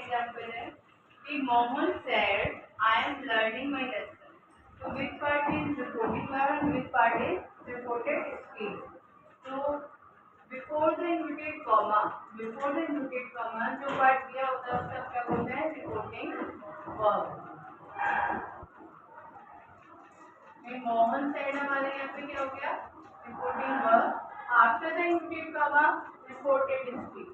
Example है कि Mohan said I am learning my lesson. तो which part is reporting verb and which part is reported speech. तो before the inverted comma जो part दिया होता है उसका क्या बोलते हैं, रिपोर्टिंग वर्ब। मोहन सेड हमारे यहाँ पे क्या हो गया, reporting verb. After the inverted comma reported speech.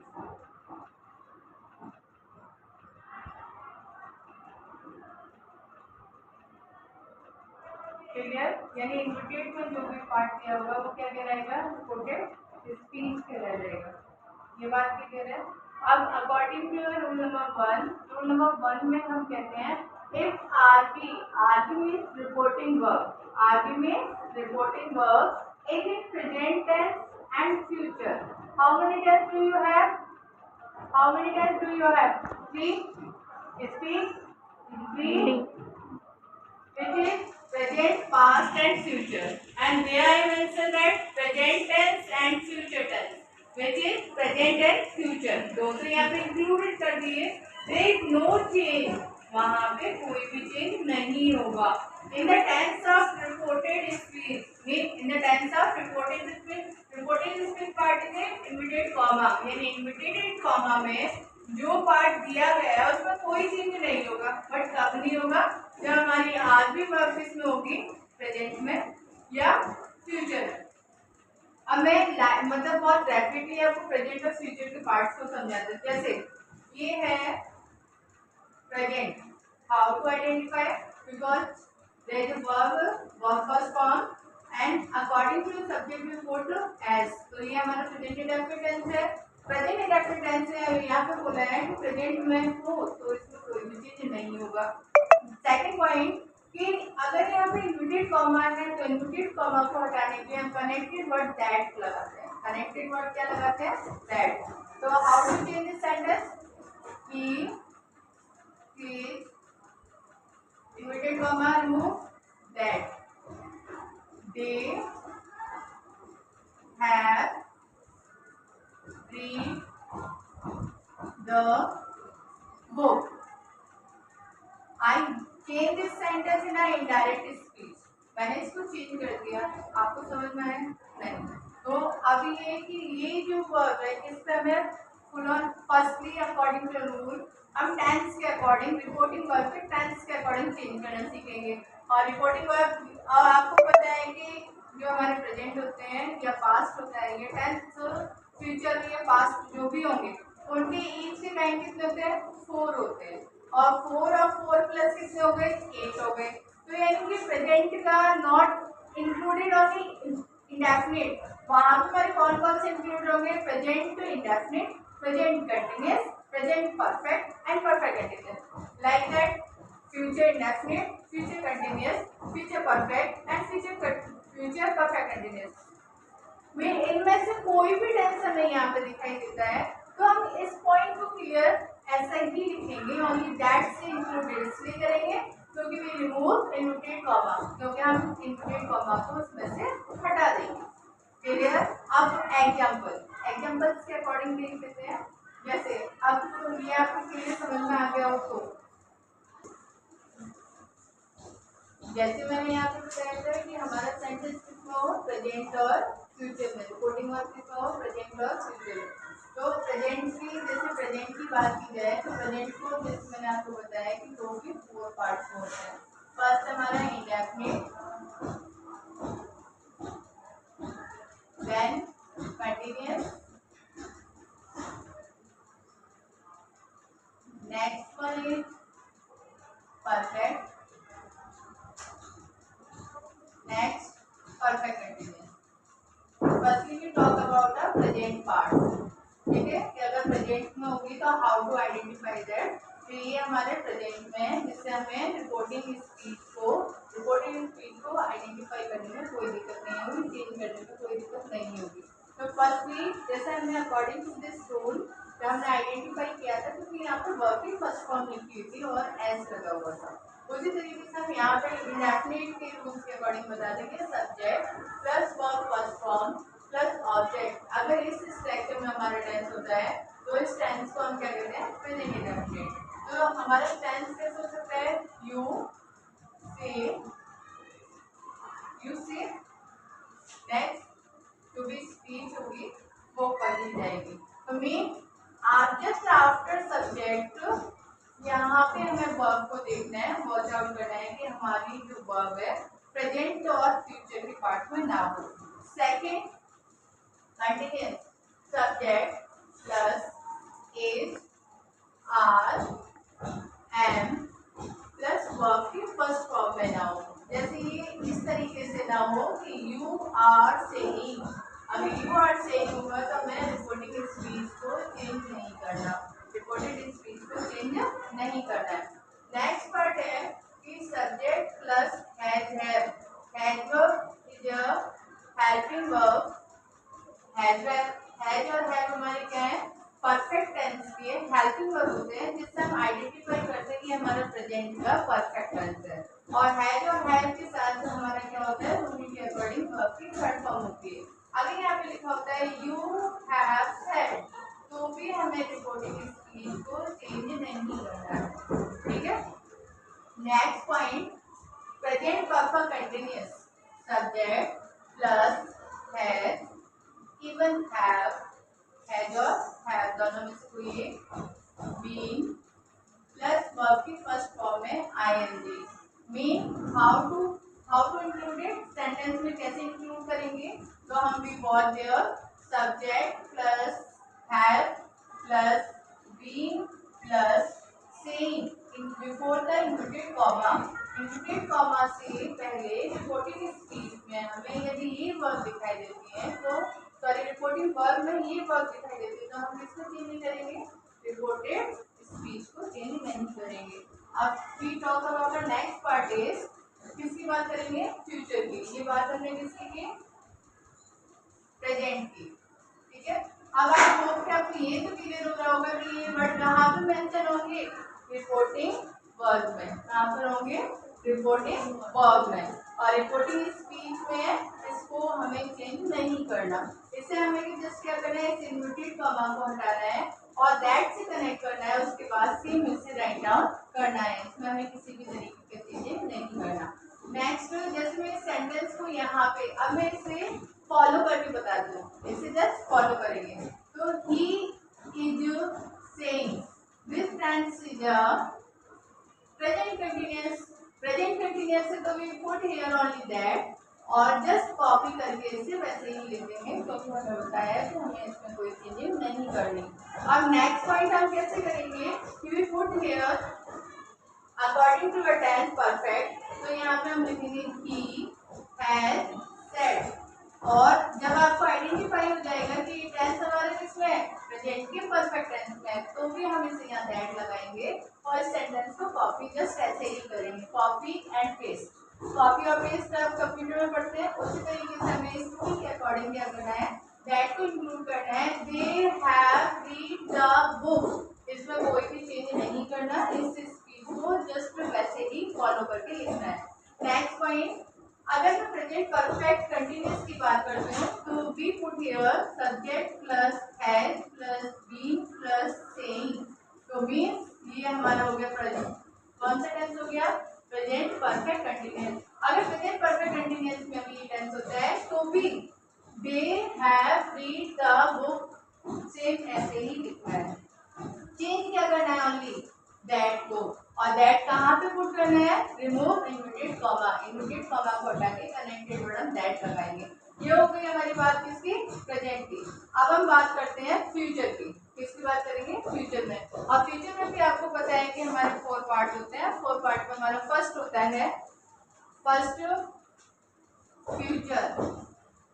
Clear, यानी इन्वर्टेड में जो भी पार्ट दिया होगा वो क्या कहलाएगा, रिपोर्टेड स्पीच कहलाएगा। ये बात क्लियर है। अब अकॉर्डिंग टू रूल नंबर 1 में हम कहते हैं if RB means reporting verb is in present tense and future. How many tense do you have? Three. Speak. Three. Which is present, past and future. And there I mentioned that present tense and future tense, which is present and future. दोनों यहाँ पे included कर दिए। There is no change. वहाँ पे कोई भी change नहीं होगा। In the tense of reported speech, in the tense of reported speech part is inverted comma, यानी inverted comma में जो पार्ट दिया गया है उसमें कोई चेंज नहीं होगा। बट कब नहीं होगा, जब हमारी आरबी वर्ब इसमें होगी, प्रेजेंट में या फ्यूचर में। अब मैं मतलब बहुत रैपिडली आपको प्रेजेंट और फ्यूचर के पार्ट्स को समझाते हैं। जैसे ये है present, how to identify, because there is a verb first form and according to subject we put es. तो ये हमारा प्रेजेंट इंडेफिनिट टेंस है। प्रेजेंट इंडेफिनिट टेंस है, यहाँ पे बोला है कि प्रेजेंट में हो तो इसमें कोई भी चीज नहीं होगा। सेकंड पॉइंट कि अगर यहाँ पे इन्वर्टेड कॉमा है तो इन्वर्टेड कॉमा को हटाने के लिए हम कनेक्टेड वर्ड दैट लगाते हैं। कनेक्टेड वर्ड क्या लगाते हैं, दैट। तो how to change this sentence, he inverted comma remove that, they have read the book. I change this sentence in an indirect speech. मैंने इसको चेंज कर दिया, आपको समझ में आया नहीं? तो अभी ये कि ये जो वर्ब है इससे हमें full on firstly according to rule हम टेंस के अकॉर्डिंग रिपोर्टिंग वर्ब के टेंस के अकॉर्डिंग चेंज करना सीखेंगे। और रिपोर्टिंग वर्ब, और आपको पता है कि जो हमारे प्रेजेंट होते हैं या पास्ट होता है, ये टेंस फ्यूचर या पास्ट जो भी होंगे उनके ईच के टाइम कितने होते हैं, 4 होते हैं। और 4 और 4 प्लस कितने हो गए, 8 हो गए। तो यानी कि प्रेजेंट का नॉट इंक्लूडेड ओनली इंडेफिनिट, वहाँ पे हमारे कौन कौन से इंक्लूड होंगे, present indefinite, present continuous, present perfect and perfect continuous. Like that future indefinite, future continuous, future perfect and future perfect continuous. में इनमें से कोई भी टेंस हमें यहाँ पे दिखाई देता है तो हम इस पॉइंट को क्लियर ऐसा ही लिखेंगे, ओनली दैट से इंक्लूडेड इसलिए करेंगे क्योंकि वी रिमूव इन्वर्टेड कॉमा, क्योंकि हम इन्वर्टेड कॉमा को उसमें से हटा देंगे। क्लियर। अब एग्जांपल्स के अकॉर्डिंग देख लेते हैं। जैसे अब तो ये आपको क्लियर समझ में आ गया हो तो जैसे मैंने यहाँ पे बताया था कि हमारा सेंटेंस किसमें हो, प्रेजेंट और फ्यूचर में, रिपोर्टिंग वर्ब किसमें हो, प्रेजेंट और फ्यूचर में। तो प्रेजेंट की, जैसे प्रेजेंट की बात की जाए तो प्रेजेंट को जैसे मैंने आपको बताया कि 2 के 4 पार्ट्स होते हैं। फर्स्ट हमारा indefinite, then continuous, next one is perfect, next perfect continuous. Firstly we talk about the present part, ठीक है, कि अगर प्रेजेंट में होगी तो हाउ टू आइडेंटिफाई दैट। तो ये हमारे प्रेजेंट में है जिससे हमें रिपोर्टिंग स्पीच को आइडेंटिफाई करने में कोई दिक्कत नहीं होगी, चेंज करने में कोई दिक्कत नहीं होगी। तो फर्स्टली जैसे हमने अकॉर्डिंग टू दिस रूल जो हमने आइडेंटिफाई किया था क्योंकि यहाँ पर वर्ब की फर्स्ट फॉर्म लिखी हुई थी और एस लगा हुआ था, उसी तरीके से हम यहाँ पे इंडेफिनिट के रूल्स के अकॉर्डिंग बता देंगे subject plus verb first form plus object. अगर इस स्ट्रक्चर में हमारा टेंस होता है तो इस टेंस को हम क्या कहते हैं, प्रेजेंट इंडेफिनिट। तो हमारा टेंस कैसे हो सकता है, यू से नेक्स्ट जो भी स्पीच होगी वो पढ़ी जाएगी। तो मीन जस्ट आफ्टर सब्जेक्ट, यहाँ पे हमें वर्ब को देखना है, वॉच आउट करना है कि हमारी जो वर्ब है प्रेजेंट और फ्यूचर के पार्ट में ना हो। Second, continuous subject plus is, are, am plus verb की फर्स्ट फॉर्म में ना हो। जैसे ये इस तरीके से ना हो कि यू आर सेइंग, अगर यू आर सेइंग होगा तो मैं रिपोर्टिंग स्पीच को चेंज नहीं करना, रिपोर्टेड स्पीच को चेंज नहीं करना है। नेक्स्ट पार्ट है कि subject plus has is a helping verb, has और हैव हमारे क्या है, परफेक्ट टेंस के हेल्पिंग वर्ब होते हैं जिससे हम आइडेंटिफाई करते हैं कि हमारा प्रेजेंट का परफेक्ट टेंस है। और हैज और हैव के साथ हमारा क्या होता है, रूल के अकॉर्डिंग वर्ब की थर्ड फॉर्म होती है। अगर यहाँ पे लिखा होता है यू हैव सेड, तो भी हमें रिपोर्टिंग स्पीच को चेंज नहीं करना है, ठीक है। Next point, present perfect continuous subject plus has, even has और हैव दोनों में से कोई एक, बीन प्लस वर्ब की फर्स्ट फॉर्म है ING. Mean how to include it, sentence में कैसे इंक्लूड करेंगे, तो हम we watch their subject plus have plus been plus saying before the included comma. Included comma से पहले रिपोर्टिंग स्पीच में हमें यदि ये वर्ब दिखाई देती है तो सॉरी रिपोर्टिंग वर्ब में ये वर्ब दिखाई देती है तो हम किसको चेंज नहीं करेंगे, रिपोर्टेड स्पीच को चेंज नहीं करेंगे। अब we talk about the next part is, किसकी बात करेंगे, फ्यूचर की। ये बात हमने किसकी की, प्रेजेंट की, ठीक है। अब आप होप कि आपको ये तो क्लियर हो रहा होगा कि ये वर्ड कहाँ पे मेंशन होंगे, रिपोर्टिंग वर्ब में। कहाँ पर होंगे, रिपोर्टिंग वर्ब में। और रिपोर्टिंग स्पीच में इसको हमें चेंज नहीं करना, इसे हमें जस्ट क्या करना है, इस इन्वर्टेड कॉमा को हटाना है और दैट से कनेक्ट करना है, उसके बाद सेम इसे राइट डाउन करना है। इसमें हमें किसी भी तरीके की चीजें नहीं करना। नेक्स्ट, जैसे मैं सेंटेंस को यहाँ पे अब मैं इसे फॉलो करके बता दूँ, इसे जस्ट फॉलो करेंगे। तो he is saying, this tense is a present continuous. Present continuous से तो we put here only that और जस्ट कॉपी करके इसे वैसे ही लिख देंगे क्योंकि हमें बताया है कि हमें इसमें कोई चेंजिंग नहीं करनी। अब नेक्स्ट पॉइंट हम कैसे करेंगे कि we put here according to the tense perfect, तो यहाँ पे हम लिखेंगे ही हैज सेड। और जब आपको आइडेंटिफाई हो जाएगा कि ये टेंस हमारे किसमें है, प्रेजेंट के परफेक्ट टेंस में, तो भी हम इसे यहाँ दैट लगाएंगे और इस सेंटेंस को कॉपी जस्ट ऐसे ही करेंगे, कॉपी एंड पेस्ट। कॉपी और पेस्ट आप कंप्यूटर में पढ़ते हैं, उसी तरीके से हमें इसकी के अकॉर्डिंग क्या करना है, दैट को इंक्लूड करना है। दे हैव रीड द बुक, इसमें कोई भी चेंज नहीं करना, इस स्पीच को जस्ट वैसे ही फॉलो करके लिखना है। नेक्स्ट पॉइंट, अगर मैं प्रेजेंट परफेक्ट कंटिन्यूअस की बात करती हूँ तो we put here subject plus has plus been plus saying, तो मीन्स ये हमारा हो गया प्रेजेंट, कौन सा टेंस हो गया, प्रेजेंट परफेक्ट कंटिन्यूअस। अगर प्रेजेंट परफेक्ट कंटिन्यूअस में भी ये टेंस होता है तो भी दे have read the book, same ऐसे ही लिखना है, चेंज क्या करना है, ओनली दैट को। और दैट कहाँ पे पुट करना है, remove inverted comma, inverted comma को हटा के कनेक्टेड वर्ड हम दैट लगाएंगे। ये हो गई हमारी बात किसकी, प्रेजेंट की। अब हम बात करते हैं फ्यूचर की, किसकी बात करेंगे, फ्यूचर में। और फ्यूचर में भी आपको पता है कि हमारे 4 पार्ट होते हैं। 4 पार्ट में हमारा फर्स्ट होता है फर्स्ट फ्यूचर।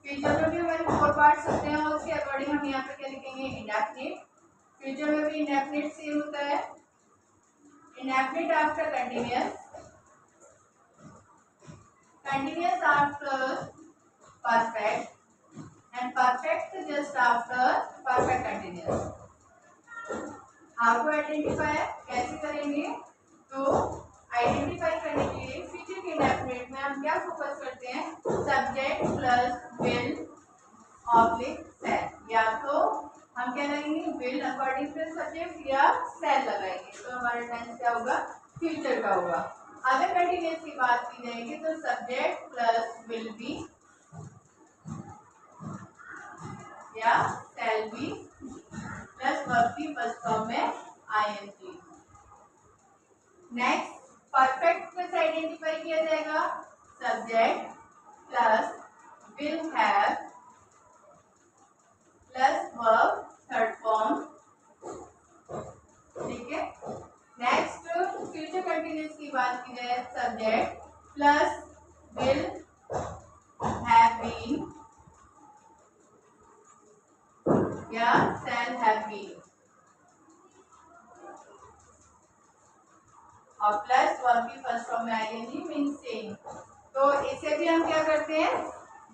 फ्यूचर में भी हमारे 4 पार्ट्स होते हैं और उसके अकॉर्डिंग हम यहाँ पे क्या लिखेंगे, इंडेफिनिट। फ्यूचर में भी इंडेफिनिट सेम होता है, indefinite after continuous, continuous after perfect and perfect just after perfect continuous. आपको आइडेंटिफाई कैसे करेंगे, तो आइडेंटिफाई करने के लिए फ्यूचर के इंडेफिनिट में हम क्या फोकस करते हैं, subject plus will oblique shall, या तो हम क्या लगाएंगे, विल अकॉर्डिंग टू सब्जेक्ट या सेल लगाएंगे, तो हमारा टेंस क्या होगा, फ्यूचर का होगा। अगर कंटिन्यूअस की बात की जाएगी तो सब्जेक्ट प्लस विल बी या शैल बी प्लस वर्ब की फर्स्ट फॉर्म में आईएनजी। नेक्स्ट परफेक्ट में से आइडेंटिफाई किया जाएगा subject plus will have plus verb third form, ठीक है। नेक्स्ट फ्यूचर कंटिन्यूअस की बात की जाए subject plus will have been या शैल हैव बीन और प्लस वर्ब की फर्स्ट फॉर्म में आईएनजी मींस सेम। तो इसे भी हम क्या करते हैं,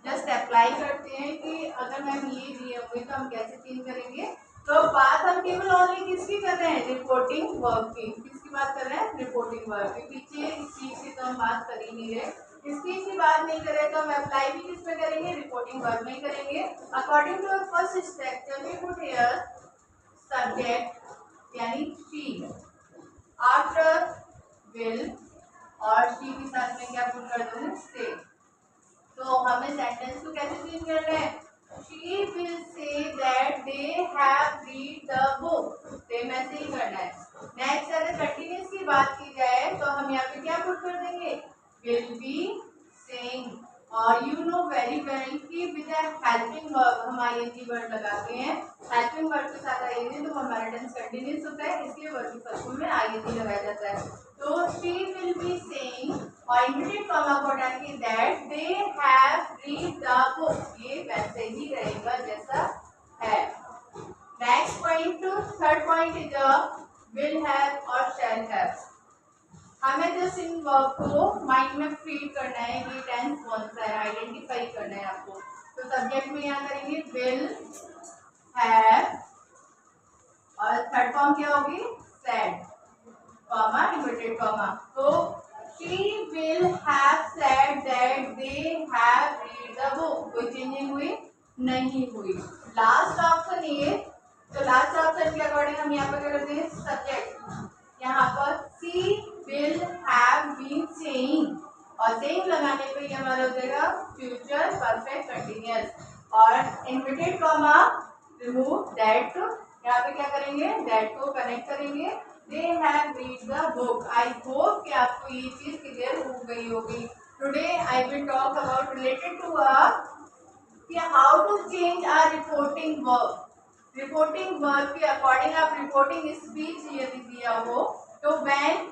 जस्ट अप्लाई करते हैं कि अगर मैम ये दिए होंगे तो हम कैसे चेंज करेंगे। तो बात हम केवल ओनली किसकी कर रहे हैं, रिपोर्टिंग वर्ब की। किसकी बात कर रहे हैं, रिपोर्टिंग वर्ब की। पीछे इस चीज की तो हम बात कर ही नहीं रहे, इस चीज की बात नहीं करें तो हम अप्लाई भी किस में करेंगे, रिपोर्टिंग वर्ब में करेंगे। According to first structure we put here subject यानी शी, आफ्टर विल और शी के साथ में क्या पुट कर दूंगा, से। तो हमें सेंटेंस को कैसे चेंज करना है, she will say that they have read the book, same ऐसे ही करना है। नेक्स्ट अगर कंटिन्यूअस की बात की जाए तो हम यहाँ पे क्या पुट कर देंगे, विल बी सेइंग। और यू नो वेरी वेल कि विद हेल्पिंग वर्ब हम आईएनजी वर्ड लगाते हैं, हेल्पिंग वर्ब के साथ आईएनजी तो हमारा टेंस कंटिन्यूअस होता है, इसलिए वर्ब की फर्स्ट फॉर्म में आईएनजी लगाया जाता है। तो शी विल बी सेइंग और इनवर्टेड कॉमा को डाल के that they have read the book, ये वैसे ही रहेगा जैसा है। Next point, third point is will have और शैल हैव। हमें जस्ट इन वर्ब को माइंड में फीड करना है कि टेंस कौन सा है, आइडेंटिफाई करना है आपको। तो सब्जेक्ट में यहाँ करेंगे विल हैव और थर्ड फॉर्म क्या होगी, सेड, कॉमा इनवर्टेड कॉमा। तो she will have said that they have read the book, कोई चेंजिंग हुई नहीं हुई। लास्ट ऑप्शन ये, तो लास्ट ऑप्शन के अकॉर्डिंग हम यहाँ पर क्या करते हैं, सब्जेक्ट यहाँ पर she will have been saying और सेइंग लगाने पे ये हमारा हो जाएगा फ्यूचर परफेक्ट कंटिन्यूअस और इनवर्टेड कॉमा रिमूव दैट, यहाँ पे क्या करेंगे, दैट को कनेक्ट करेंगे, they have read the book. I hope कि आपको ये चीज क्लियर हो गई होगी। Today I will talk about related to कि how to change our reporting verb. Reporting verb के अकॉर्डिंग आप रिपोर्टिंग स्पीच यदि दिया हो तो व्हेन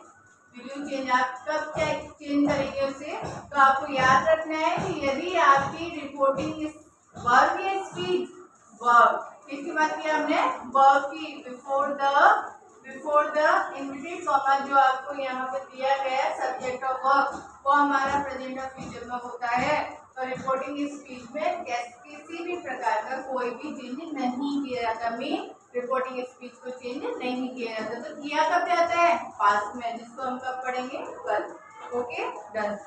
विल यू चेंज, आप कब क्या चेंज करेंगे उसे। तो आपको याद रखना है कि यदि आपकी रिपोर्टिंग वर्ब या स्पीच, वर्ब किसकी बात की हमने, वर्ब की, बिफोर द इनवर्टेड कॉमा जो आपको यहाँ पे दिया गया है सब्जेक्ट ऑफ वर्ब, वो हमारा प्रेजेंट और फ्यूचर में होता है। तो रिपोर्टिंग स्पीच में किसी भी प्रकार का कोई भी चेंज नहीं किया जाता, मीन रिपोर्टिंग स्पीच को चेंज नहीं किया जाता। तो किया कब जाता है, पास्ट में, जिसको हम कब पढ़ेंगे, कल। Okay, done.